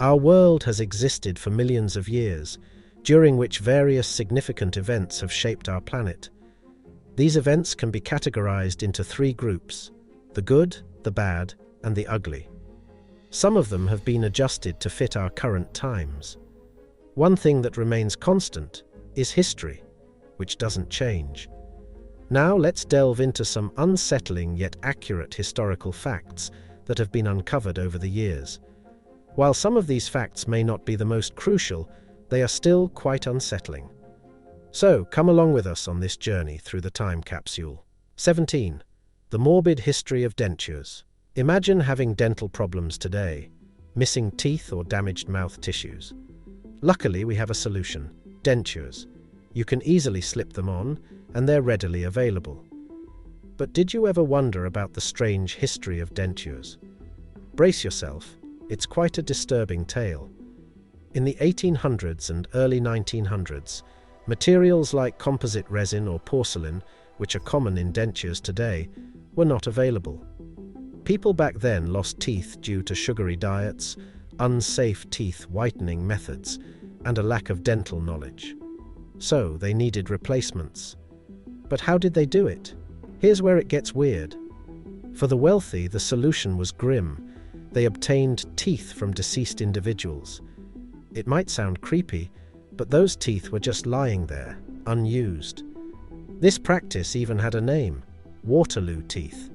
Our world has existed for millions of years, during which various significant events have shaped our planet. These events can be categorized into three groups: the good, the bad, and the ugly. Some of them have been adjusted to fit our current times. One thing that remains constant is history, which doesn't change. Now let's delve into some unsettling yet accurate historical facts that have been uncovered over the years. While some of these facts may not be the most crucial, they are still quite unsettling. So, come along with us on this journey through the time capsule. 17. The morbid history of dentures. Imagine having dental problems today, missing teeth or damaged mouth tissues. Luckily, we have a solution: dentures. You can easily slip them on, and they're readily available. But did you ever wonder about the strange history of dentures? Brace yourself, it's quite a disturbing tale. In the 1800s and early 1900s, materials like composite resin or porcelain, which are common in dentures today, were not available. People back then lost teeth due to sugary diets, unsafe teeth whitening methods, and a lack of dental knowledge. So they needed replacements. But how did they do it? Here's where it gets weird. For the wealthy, the solution was grim. They obtained teeth from deceased individuals. It might sound creepy, but those teeth were just lying there, unused. This practice even had a name: Waterloo teeth.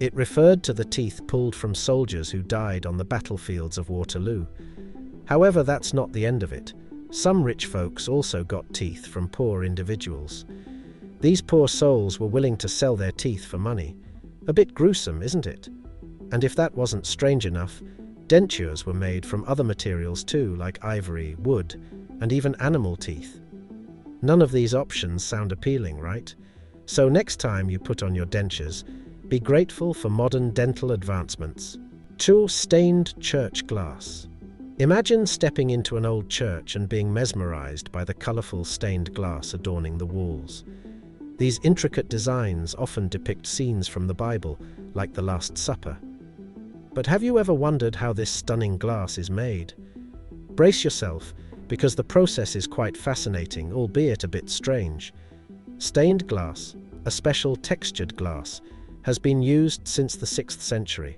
It referred to the teeth pulled from soldiers who died on the battlefields of Waterloo. However, that's not the end of it. Some rich folks also got teeth from poor individuals. These poor souls were willing to sell their teeth for money. A bit gruesome, isn't it? And if that wasn't strange enough, dentures were made from other materials too, like ivory, wood, and even animal teeth. None of these options sound appealing, right? So next time you put on your dentures, be grateful for modern dental advancements. 2. Stained church glass. Imagine stepping into an old church and being mesmerized by the colorful stained glass adorning the walls. These intricate designs often depict scenes from the Bible, like the Last Supper. But have you ever wondered how this stunning glass is made? Brace yourself, because the process is quite fascinating, albeit a bit strange. Stained glass, a special textured glass, has been used since the 6th century.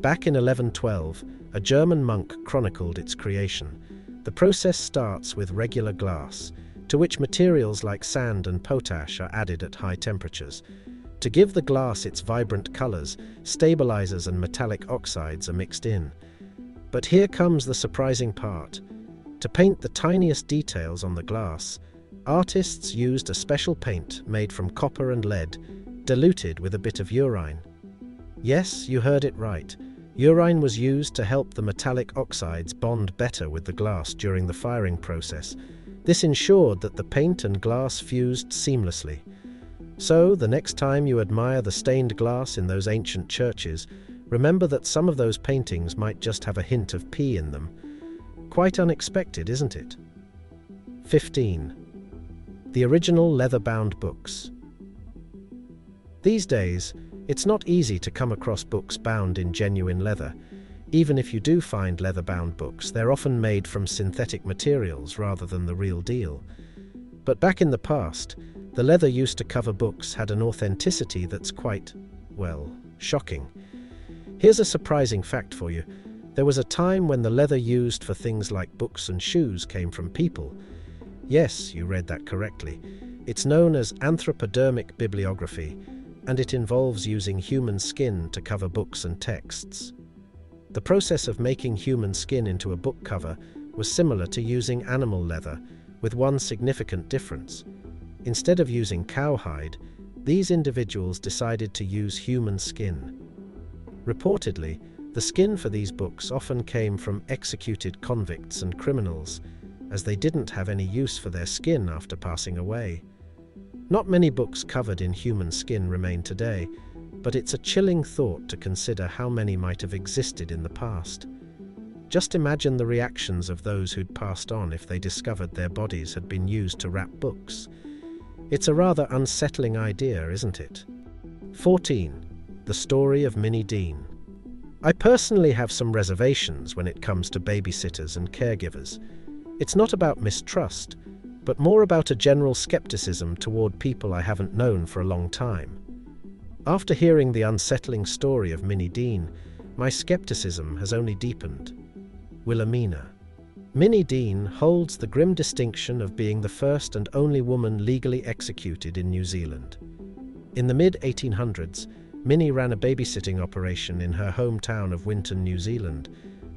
Back in 1112, a German monk chronicled its creation. The process starts with regular glass, to which materials like sand and potash are added at high temperatures. To give the glass its vibrant colors, stabilizers and metallic oxides are mixed in. But here comes the surprising part. To paint the tiniest details on the glass, artists used a special paint made from copper and lead, diluted with a bit of urine. Yes, you heard it right. Urine was used to help the metallic oxides bond better with the glass during the firing process. This ensured that the paint and glass fused seamlessly. So, the next time you admire the stained glass in those ancient churches, remember that some of those paintings might just have a hint of pee in them. Quite unexpected, isn't it? 15. The original leather-bound books. These days, it's not easy to come across books bound in genuine leather. Even if you do find leather-bound books, they're often made from synthetic materials rather than the real deal. But back in the past, the leather used to cover books had an authenticity that's quite, well, shocking. Here's a surprising fact for you. There was a time when the leather used for things like books and shoes came from people. Yes, you read that correctly. It's known as anthropodermic bibliography, and it involves using human skin to cover books and texts. The process of making human skin into a book cover was similar to using animal leather, with one significant difference. Instead of using cowhide, these individuals decided to use human skin. Reportedly, the skin for these books often came from executed convicts and criminals, as they didn't have any use for their skin after passing away. Not many books covered in human skin remain today, but it's a chilling thought to consider how many might have existed in the past. Just imagine the reactions of those who'd passed on if they discovered their bodies had been used to wrap books. It's a rather unsettling idea, isn't it? 14. The story of Minnie Dean. I personally have some reservations when it comes to babysitters and caregivers. It's not about mistrust, but more about a general skepticism toward people I haven't known for a long time. After hearing the unsettling story of Minnie Dean, my skepticism has only deepened. Wilhelmina. Minnie Dean holds the grim distinction of being the first and only woman legally executed in New Zealand. In the mid-1800s, Minnie ran a babysitting operation in her hometown of Winton, New Zealand,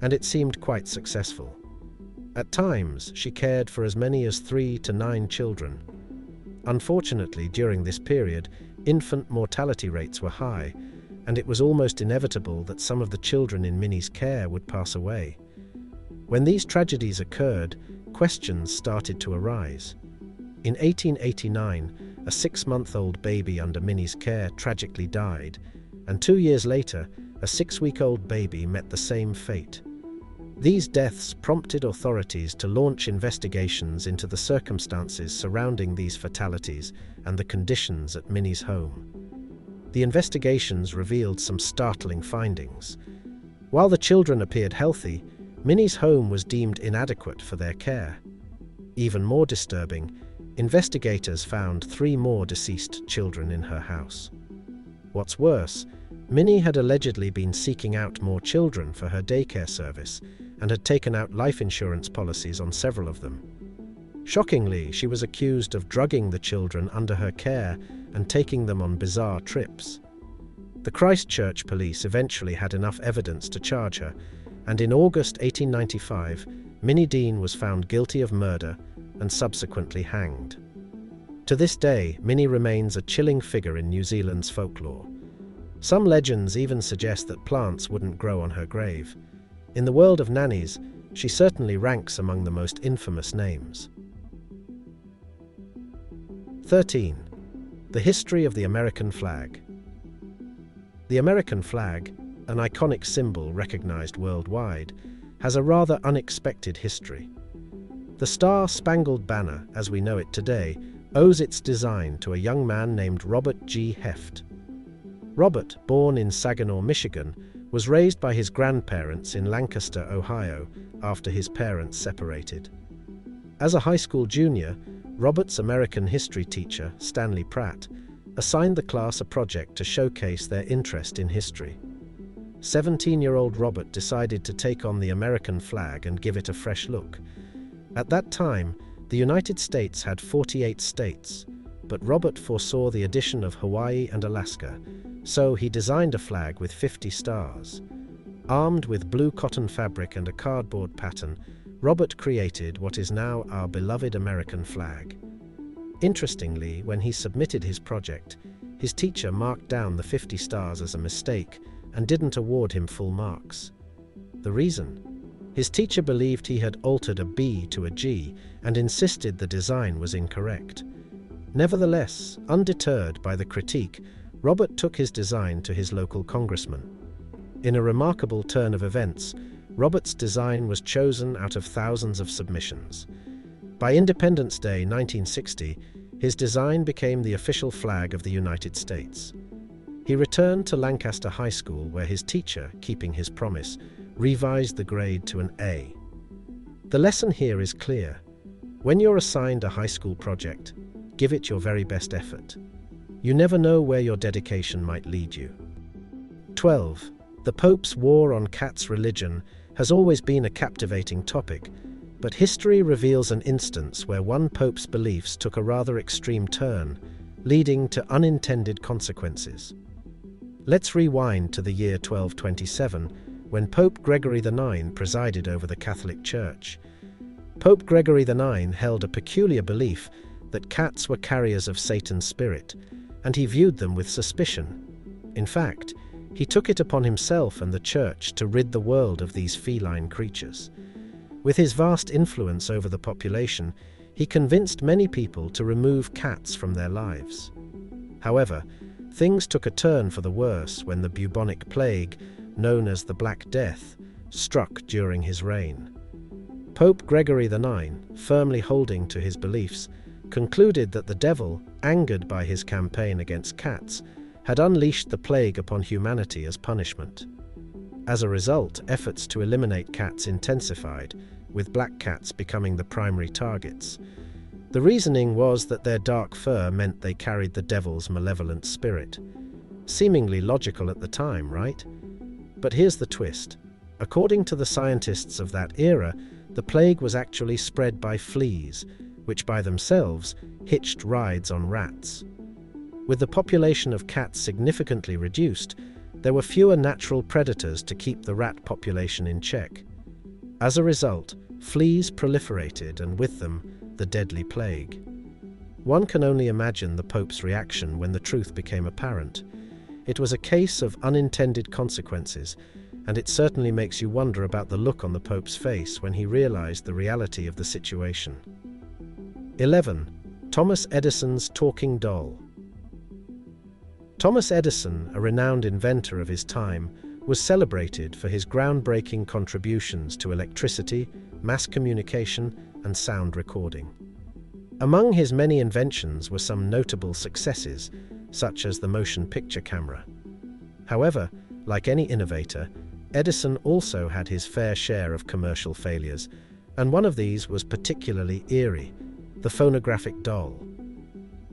and it seemed quite successful. At times, she cared for as many as 3 to 9 children. Unfortunately, during this period, infant mortality rates were high, and it was almost inevitable that some of the children in Minnie's care would pass away. When these tragedies occurred, questions started to arise. In 1889, a 6-month-old baby under Minnie's care tragically died, and 2 years later, a 6-week-old baby met the same fate. These deaths prompted authorities to launch investigations into the circumstances surrounding these fatalities and the conditions at Minnie's home. The investigations revealed some startling findings. While the children appeared healthy, Minnie's home was deemed inadequate for their care. Even more disturbing, investigators found 3 more deceased children in her house. What's worse, Minnie had allegedly been seeking out more children for her daycare service and had taken out life insurance policies on several of them. Shockingly, she was accused of drugging the children under her care and taking them on bizarre trips. The Christchurch police eventually had enough evidence to charge her, and in August 1895, Minnie Dean was found guilty of murder and subsequently hanged. To this day, Minnie remains a chilling figure in New Zealand's folklore. Some legends even suggest that plants wouldn't grow on her grave. In the world of nannies, she certainly ranks among the most infamous names. 13. The history of the American flag. The American flag, an iconic symbol recognized worldwide, has a rather unexpected history. The Star-Spangled Banner, as we know it today, owes its design to a young man named Robert G. Heft. Robert, born in Saginaw, Michigan, was raised by his grandparents in Lancaster, Ohio, after his parents separated. As a high school junior, Robert's American history teacher, Stanley Pratt, assigned the class a project to showcase their interest in history. 17-year-old Robert decided to take on the American flag and give it a fresh look. At that time, the United States had 48 states, but Robert foresaw the addition of Hawaii and Alaska, so he designed a flag with 50 stars. Armed with blue cotton fabric and a cardboard pattern, Robert created what is now our beloved American flag. Interestingly, when he submitted his project, his teacher marked down the 50 stars as a mistake and didn't award him full marks. The reason? His teacher believed he had altered a B to a G and insisted the design was incorrect. Nevertheless, undeterred by the critique, Robert took his design to his local congressman. In a remarkable turn of events, Robert's design was chosen out of thousands of submissions. By Independence Day 1960, his design became the official flag of the United States. He returned to Lancaster High School, where his teacher, keeping his promise, revised the grade to an A. The lesson here is clear. When you're assigned a high school project, give it your very best effort. You never know where your dedication might lead you. 12. The Pope's war on cats' religion has always been a captivating topic, but history reveals an instance where one pope's beliefs took a rather extreme turn, leading to unintended consequences. Let's rewind to the year 1227, when Pope Gregory IX presided over the Catholic Church. Pope Gregory IX held a peculiar belief that cats were carriers of Satan's spirit, and he viewed them with suspicion. In fact, he took it upon himself and the Church to rid the world of these feline creatures. With his vast influence over the population, he convinced many people to remove cats from their lives. However, things took a turn for the worse when the bubonic plague, known as the Black Death, struck during his reign. Pope Gregory IX, firmly holding to his beliefs, concluded that the devil, angered by his campaign against cats, had unleashed the plague upon humanity as punishment. As a result, efforts to eliminate cats intensified, with black cats becoming the primary targets. The reasoning was that their dark fur meant they carried the devil's malevolent spirit. Seemingly logical at the time, right? But here's the twist. According to the scientists of that era, the plague was actually spread by fleas, which by themselves hitched rides on rats. With the population of cats significantly reduced, there were fewer natural predators to keep the rat population in check. As a result, fleas proliferated, and with them, the deadly plague. One can only imagine the Pope's reaction when the truth became apparent. It was a case of unintended consequences, and it certainly makes you wonder about the look on the Pope's face when he realized the reality of the situation. 11. Thomas Edison's talking doll. Thomas Edison, a renowned inventor of his time, was celebrated for his groundbreaking contributions to electricity, mass communication, and sound recording. Among his many inventions were some notable successes, such as the motion picture camera. However, like any innovator, Edison also had his fair share of commercial failures, and one of these was particularly eerie: the phonographic doll.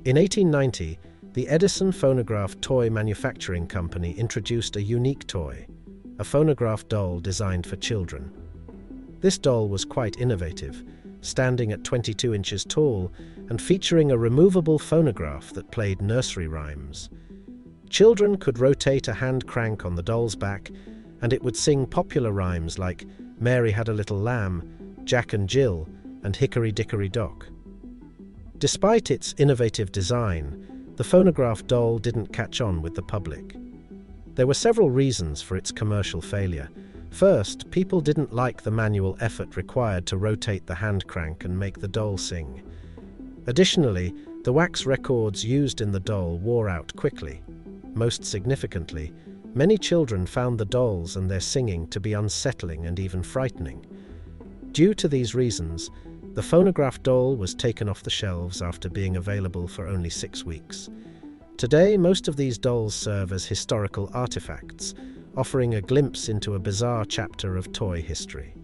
In 1890, the Edison Phonograph Toy Manufacturing Company introduced a unique toy, a phonograph doll designed for children. This doll was quite innovative, standing at 22 inches tall and featuring a removable phonograph that played nursery rhymes. Children could rotate a hand crank on the doll's back, and it would sing popular rhymes like "Mary Had a Little Lamb," "Jack and Jill," and "Hickory Dickory Dock." Despite its innovative design, the phonograph doll didn't catch on with the public. There were several reasons for its commercial failure. First, people didn't like the manual effort required to rotate the hand crank and make the doll sing. Additionally, the wax records used in the doll wore out quickly. Most significantly, many children found the dolls and their singing to be unsettling and even frightening. Due to these reasons, the phonograph doll was taken off the shelves after being available for only 6 weeks. Today, most of these dolls serve as historical artifacts, offering a glimpse into a bizarre chapter of toy history.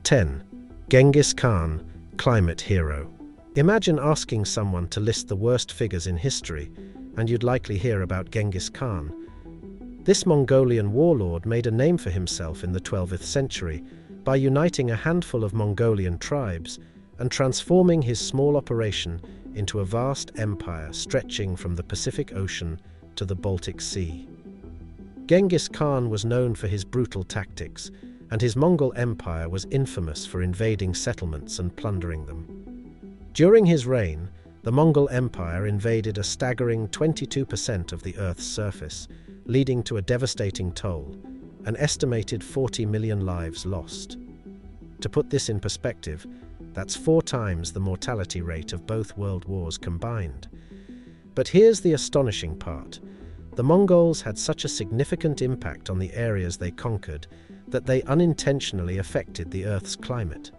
10. Genghis Khan, climate hero. Imagine asking someone to list the worst figures in history, and you'd likely hear about Genghis Khan. This Mongolian warlord made a name for himself in the 12th century by uniting a handful of Mongolian tribes and transforming his small operation into a vast empire stretching from the Pacific Ocean to the Baltic Sea. Genghis Khan was known for his brutal tactics, and his Mongol empire was infamous for invading settlements and plundering them. During his reign, the Mongol Empire invaded a staggering 22% of the Earth's surface, leading to a devastating toll, an estimated 40 million lives lost. To put this in perspective, that's 4 times the mortality rate of both world wars combined. But here's the astonishing part. The Mongols had such a significant impact on the areas they conquered that they unintentionally affected the Earth's climate.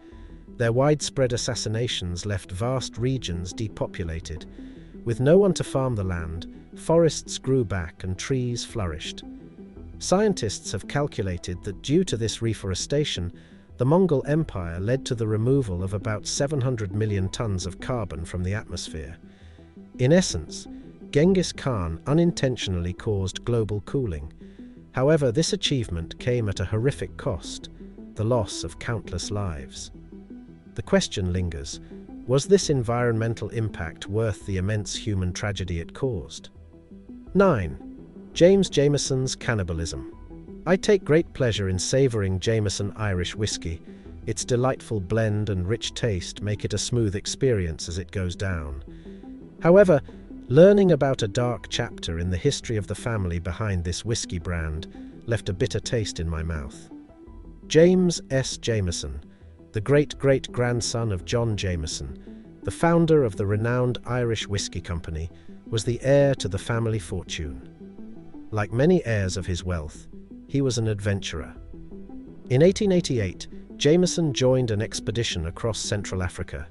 Their widespread assassinations left vast regions depopulated. With no one to farm the land, forests grew back and trees flourished. Scientists have calculated that due to this reforestation, the Mongol Empire led to the removal of about 700 million tons of carbon from the atmosphere. In essence, Genghis Khan unintentionally caused global cooling. However, this achievement came at a horrific cost: the loss of countless lives. The question lingers: was this environmental impact worth the immense human tragedy it caused? 9. Jameson's cannibalism. I take great pleasure in savouring Jameson Irish whiskey. Its delightful blend and rich taste make it a smooth experience as it goes down. However, learning about a dark chapter in the history of the family behind this whiskey brand left a bitter taste in my mouth. James S. Jameson, the great-great-grandson of John Jameson, the founder of the renowned Irish Whiskey Company, was the heir to the family fortune. Like many heirs of his wealth, he was an adventurer. In 1888, Jameson joined an expedition across Central Africa.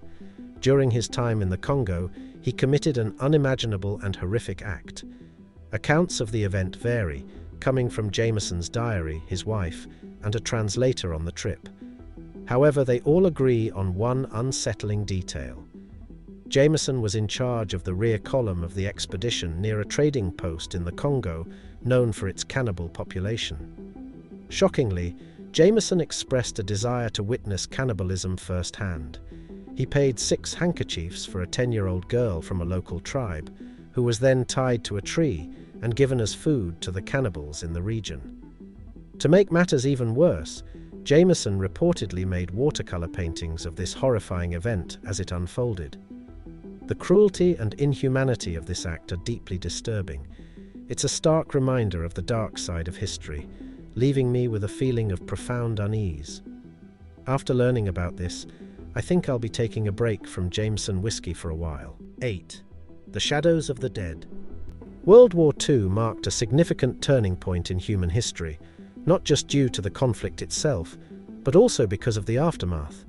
During his time in the Congo, he committed an unimaginable and horrific act. Accounts of the event vary, coming from Jameson's diary, his wife, and a translator on the trip. However, they all agree on one unsettling detail. Jameson was in charge of the rear column of the expedition near a trading post in the Congo, known for its cannibal population. Shockingly, Jameson expressed a desire to witness cannibalism firsthand. He paid 6 handkerchiefs for a 10-year-old girl from a local tribe, who was then tied to a tree and given as food to the cannibals in the region. To make matters even worse, Jameson reportedly made watercolor paintings of this horrifying event as it unfolded. The cruelty and inhumanity of this act are deeply disturbing. It's a stark reminder of the dark side of history, leaving me with a feeling of profound unease. After learning about this, I think I'll be taking a break from Jameson whiskey for a while. 8. The Shadows of the Dead. World War II marked a significant turning point in human history, not just due to the conflict itself, but also because of the aftermath.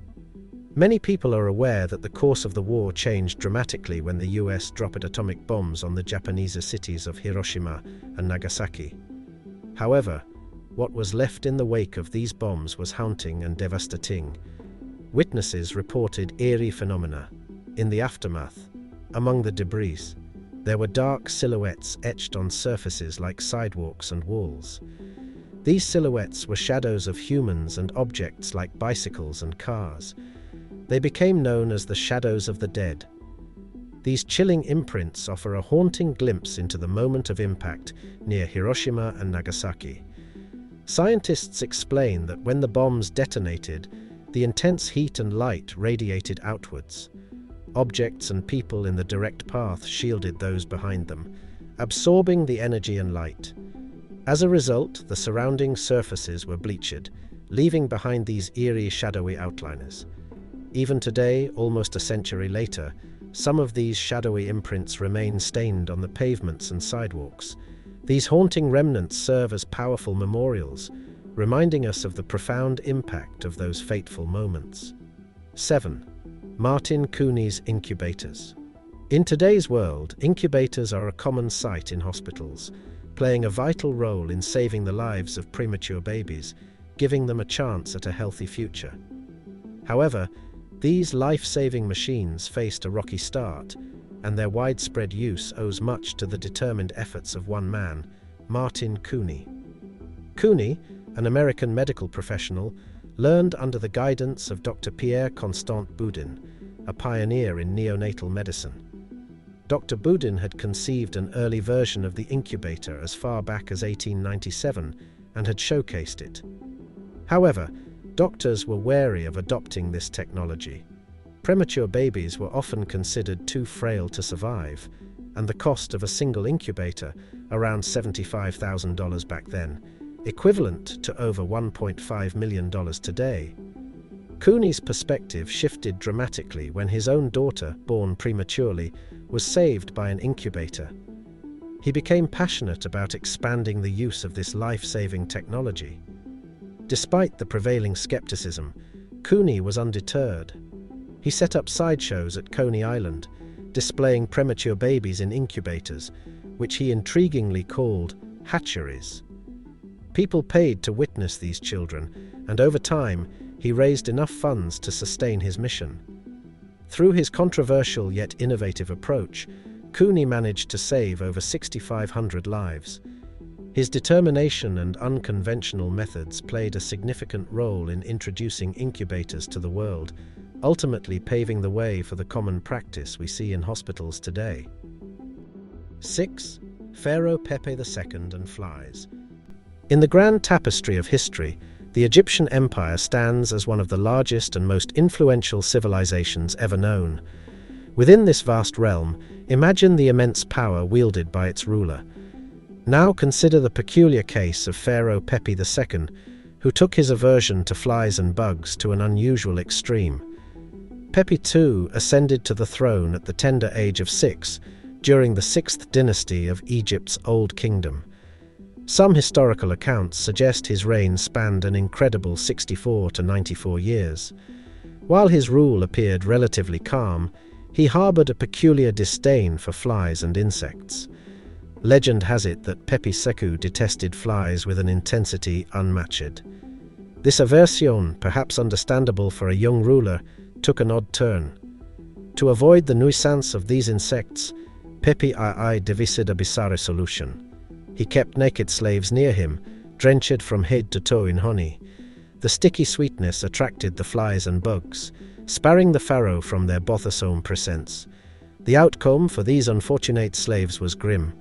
Many people are aware that the course of the war changed dramatically when the US dropped atomic bombs on the Japanese cities of Hiroshima and Nagasaki. However, what was left in the wake of these bombs was haunting and devastating. Witnesses reported eerie phenomena. In the aftermath, among the debris, there were dark silhouettes etched on surfaces like sidewalks and walls. These silhouettes were shadows of humans and objects like bicycles and cars. They became known as the Shadows of the Dead. These chilling imprints offer a haunting glimpse into the moment of impact near Hiroshima and Nagasaki. Scientists explain that when the bombs detonated, the intense heat and light radiated outwards. Objects and people in the direct path shielded those behind them, absorbing the energy and light. As a result, the surrounding surfaces were bleached, leaving behind these eerie, shadowy outliners. Even today, almost a century later, some of these shadowy imprints remain stained on the pavements and sidewalks. These haunting remnants serve as powerful memorials, reminding us of the profound impact of those fateful moments. 7. Martin Cooneys Incubators. In today's world, incubators are a common sight in hospitals, playing a vital role in saving the lives of premature babies, giving them a chance at a healthy future. However, these life-saving machines faced a rocky start, and their widespread use owes much to the determined efforts of one man, Martin Cooney. Cooney, an American medical professional, learned under the guidance of Dr. Pierre Constant Boudin, a pioneer in neonatal medicine. Dr. Boudin had conceived an early version of the incubator as far back as 1897 and had showcased it. However, doctors were wary of adopting this technology. Premature babies were often considered too frail to survive, and the cost of a single incubator, around $75,000 back then, equivalent to over $1.5 million today. Cooney's perspective shifted dramatically when his own daughter, born prematurely, was saved by an incubator. He became passionate about expanding the use of this life-saving technology. Despite the prevailing skepticism, Cooney was undeterred. He set up sideshows at Coney Island, displaying premature babies in incubators, which he intriguingly called hatcheries. People paid to witness these children, and over time, he raised enough funds to sustain his mission. Through his controversial yet innovative approach, Cooney managed to save over 6,500 lives. His determination and unconventional methods played a significant role in introducing incubators to the world, ultimately paving the way for the common practice we see in hospitals today. 6. Pharaoh Pepe II and flies. In the grand tapestry of history, the Egyptian Empire stands as one of the largest and most influential civilizations ever known. Within this vast realm, imagine the immense power wielded by its ruler. Now consider the peculiar case of Pharaoh Pepe II, who took his aversion to flies and bugs to an unusual extreme. Pepe II ascended to the throne at the tender age of 6, during the 6th dynasty of Egypt's Old Kingdom. Some historical accounts suggest his reign spanned an incredible 64 to 94 years. While his rule appeared relatively calm, he harbored a peculiar disdain for flies and insects. Legend has it that Pepe detested flies with an intensity unmatched. This aversion, perhaps understandable for a young ruler, took an odd turn. To avoid the nuisance of these insects, Pepe devised a bizarre solution. He kept naked slaves near him, drenched from head to toe in honey. The sticky sweetness attracted the flies and bugs, sparing the Pharaoh from their bothersome presence. The outcome for these unfortunate slaves was grim.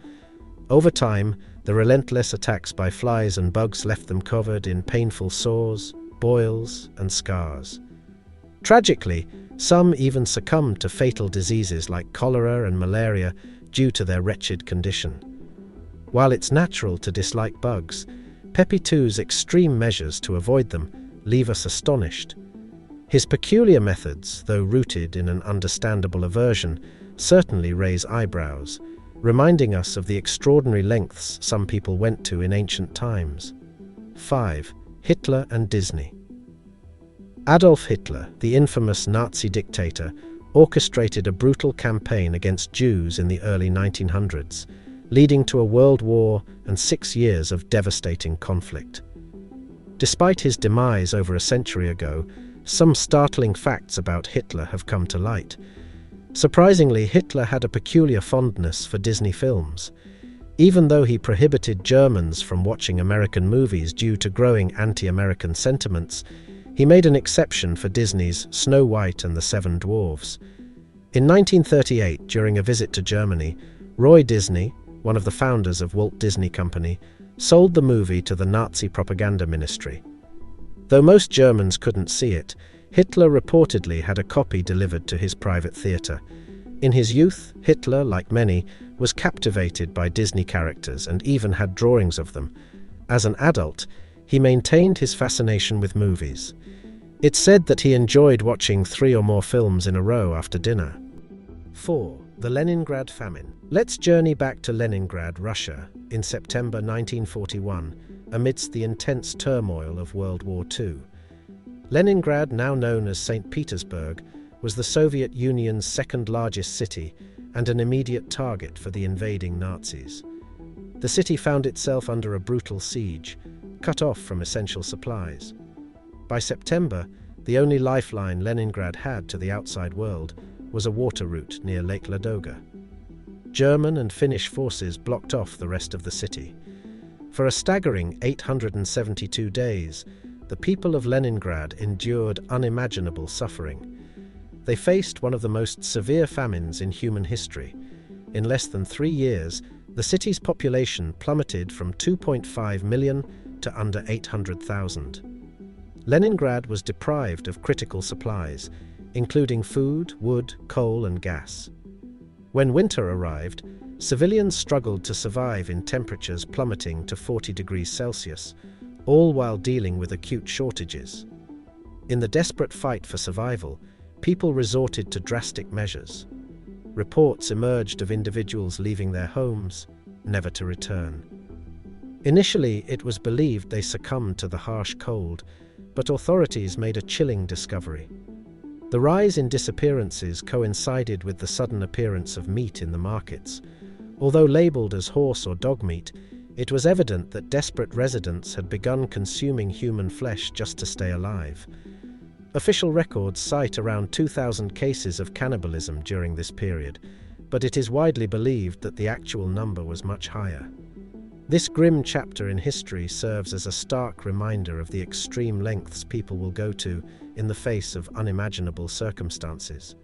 Over time, the relentless attacks by flies and bugs left them covered in painful sores, boils, and scars. Tragically, some even succumbed to fatal diseases like cholera and malaria due to their wretched condition. While it's natural to dislike bugs, Pepe II's extreme measures to avoid them leave us astonished. His peculiar methods, though rooted in an understandable aversion, certainly raise eyebrows, reminding us of the extraordinary lengths some people went to in ancient times. 5. Hitler and Disney. Adolf Hitler, the infamous Nazi dictator, orchestrated a brutal campaign against Jews in the early 1900s, leading to a world war and 6 years of devastating conflict. Despite his demise over a century ago, some startling facts about Hitler have come to light. Surprisingly, Hitler had a peculiar fondness for Disney films. Even though he prohibited Germans from watching American movies due to growing anti-American sentiments, he made an exception for Disney's Snow White and the Seven Dwarfs. In 1938, during a visit to Germany, Roy Disney, one of the founders of Walt Disney Company, sold the movie to the Nazi propaganda ministry. Though most Germans couldn't see it, Hitler reportedly had a copy delivered to his private theater. In his youth, Hitler, like many, was captivated by Disney characters and even had drawings of them. As an adult, he maintained his fascination with movies. It's said that he enjoyed watching 3 or more films in a row after dinner. 4. The Leningrad Famine. Let's journey back to Leningrad, Russia, in September 1941, amidst the intense turmoil of World War II. Leningrad, now known as St. Petersburg, was the Soviet Union's second-largest city and an immediate target for the invading Nazis. The city found itself under a brutal siege, cut off from essential supplies. By September, the only lifeline Leningrad had to the outside world was a water route near Lake Ladoga. German and Finnish forces blocked off the rest of the city. For a staggering 872 days, the people of Leningrad endured unimaginable suffering. They faced one of the most severe famines in human history. In less than 3 years, the city's population plummeted from 2.5 million to under 800,000. Leningrad was deprived of critical supplies, including food, wood, coal, and gas. When winter arrived, civilians struggled to survive in temperatures plummeting to 40 degrees Celsius, all while dealing with acute shortages. In the desperate fight for survival, people resorted to drastic measures. Reports emerged of individuals leaving their homes, never to return. Initially, it was believed they succumbed to the harsh cold, but authorities made a chilling discovery. The rise in disappearances coincided with the sudden appearance of meat in the markets. Although labeled as horse or dog meat, it was evident that desperate residents had begun consuming human flesh just to stay alive. Official records cite around 2,000 cases of cannibalism during this period, but it is widely believed that the actual number was much higher. This grim chapter in history serves as a stark reminder of the extreme lengths people will go to in the face of unimaginable circumstances.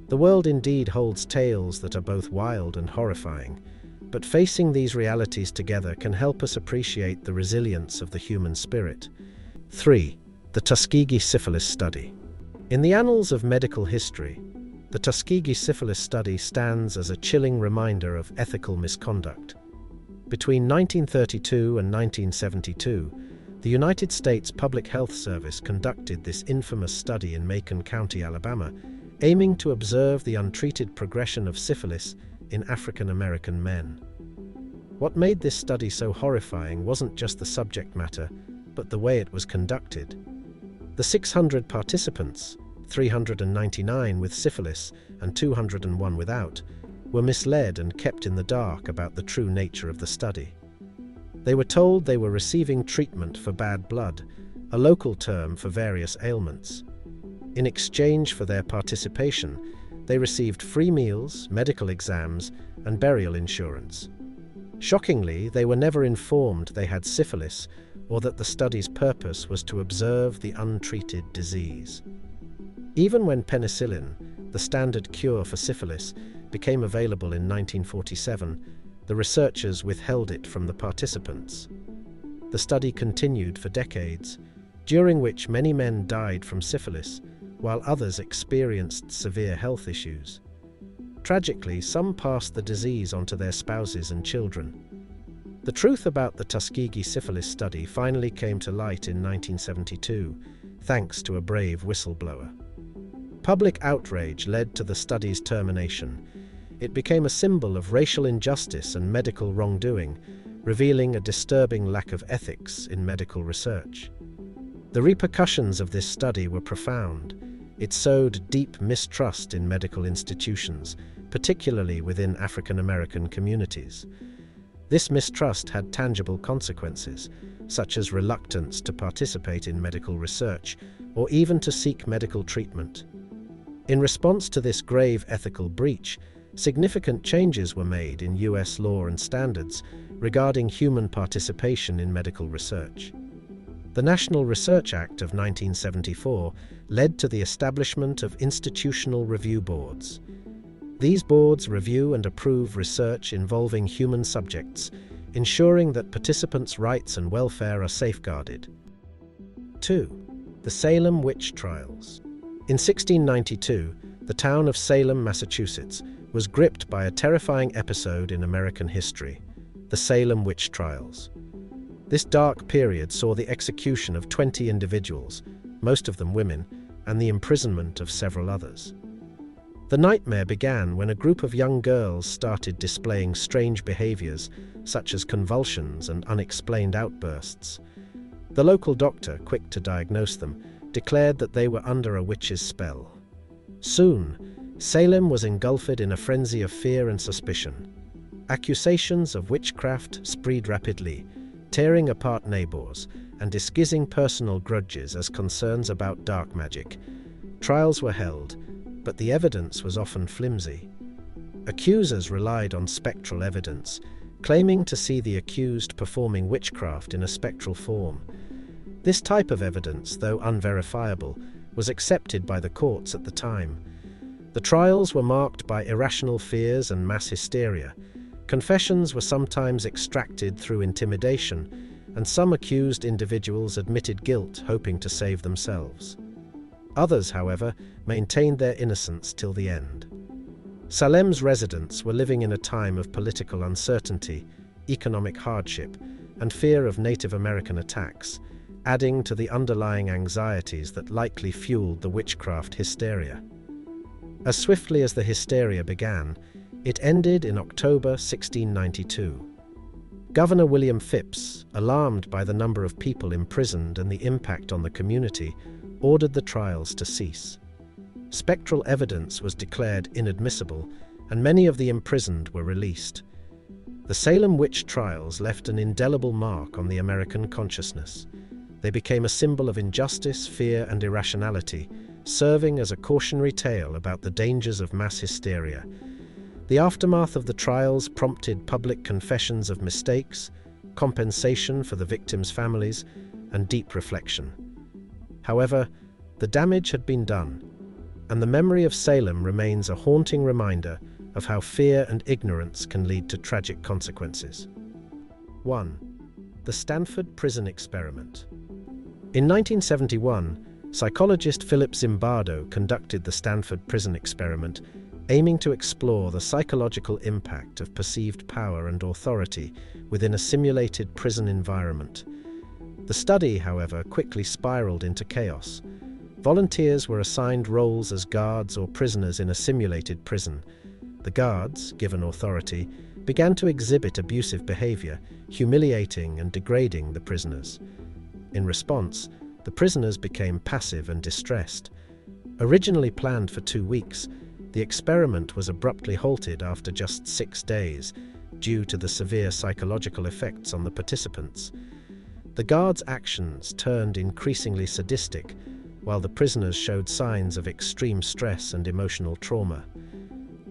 The world indeed holds tales that are both wild and horrifying, but facing these realities together can help us appreciate the resilience of the human spirit. 3. The Tuskegee Syphilis Study. In the annals of medical history, the Tuskegee Syphilis Study stands as a chilling reminder of ethical misconduct. Between 1932 and 1972, the United States Public Health Service conducted this infamous study in Macon County, Alabama, aiming to observe the untreated progression of syphilis in African American men. What made this study so horrifying wasn't just the subject matter, but the way it was conducted. The 600 participants, 399 with syphilis and 201 without, were misled and kept in the dark about the true nature of the study. They were told they were receiving treatment for bad blood, a local term for various ailments. In exchange for their participation, they received free meals, medical exams, and burial insurance. Shockingly, they were never informed they had syphilis or that the study's purpose was to observe the untreated disease. Even when penicillin, the standard cure for syphilis, became available in 1947, the researchers withheld it from the participants. The study continued for decades, during which many men died from syphilis, while others experienced severe health issues. Tragically, some passed the disease onto their spouses and children. The truth about the Tuskegee syphilis study finally came to light in 1972, thanks to a brave whistleblower. Public outrage led to the study's termination. It became a symbol of racial injustice and medical wrongdoing, revealing a disturbing lack of ethics in medical research. The repercussions of this study were profound. It sowed deep mistrust in medical institutions, particularly within African American communities. This mistrust had tangible consequences, such as reluctance to participate in medical research or even to seek medical treatment. In response to this grave ethical breach, significant changes were made in U.S. law and standards regarding human participation in medical research. The National Research Act of 1974 led to the establishment of institutional review boards. These boards review and approve research involving human subjects, ensuring that participants' rights and welfare are safeguarded. 2. The Salem Witch Trials. In 1692, the town of Salem, Massachusetts, was gripped by a terrifying episode in American history, the Salem Witch Trials. This dark period saw the execution of 20 individuals, most of them women, and the imprisonment of several others. The nightmare began when a group of young girls started displaying strange behaviors, such as convulsions and unexplained outbursts. The local doctor, quick to diagnose them, declared that they were under a witch's spell. Soon, Salem was engulfed in a frenzy of fear and suspicion. Accusations of witchcraft spread rapidly, tearing apart neighbors and disguising personal grudges as concerns about dark magic. Trials were held, but the evidence was often flimsy. Accusers relied on spectral evidence, claiming to see the accused performing witchcraft in a spectral form. This type of evidence, though unverifiable, was accepted by the courts at the time. The trials were marked by irrational fears and mass hysteria. Confessions were sometimes extracted through intimidation, and some accused individuals admitted guilt, hoping to save themselves. Others, however, maintained their innocence till the end. Salem's residents were living in a time of political uncertainty, economic hardship, and fear of Native American attacks, adding to the underlying anxieties that likely fueled the witchcraft hysteria. As swiftly as the hysteria began, it ended in October 1692. Governor William Phips, alarmed by the number of people imprisoned and the impact on the community, ordered the trials to cease. Spectral evidence was declared inadmissible, and many of the imprisoned were released. The Salem witch trials left an indelible mark on the American consciousness. They became a symbol of injustice, fear, and irrationality, serving as a cautionary tale about the dangers of mass hysteria. The aftermath of the trials prompted public confessions of mistakes, compensation for the victims' families, and deep reflection. However, the damage had been done, and the memory of Salem remains a haunting reminder of how fear and ignorance can lead to tragic consequences. 1. The Stanford Prison Experiment. In 1971, psychologist Philip Zimbardo conducted the Stanford Prison Experiment, aiming to explore the psychological impact of perceived power and authority within a simulated prison environment. The study, however, quickly spiraled into chaos. Volunteers were assigned roles as guards or prisoners in a simulated prison. The guards, given authority, began to exhibit abusive behavior, humiliating and degrading the prisoners. In response, the prisoners became passive and distressed. Originally planned for 2 weeks, The experiment was abruptly halted after just 6 days due to the severe psychological effects on the participants. The guards' actions turned increasingly sadistic, while the prisoners showed signs of extreme stress and emotional trauma.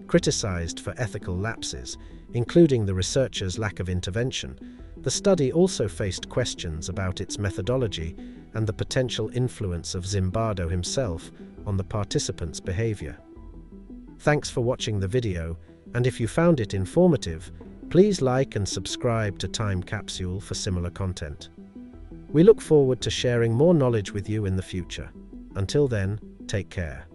Criticized for ethical lapses, including the researchers' lack of intervention, the study also faced questions about its methodology and the potential influence of Zimbardo himself on the participants' behavior. Thanks for watching the video, and if you found it informative, please like and subscribe to Time Capsule for similar content. We look forward to sharing more knowledge with you in the future. Until then, take care.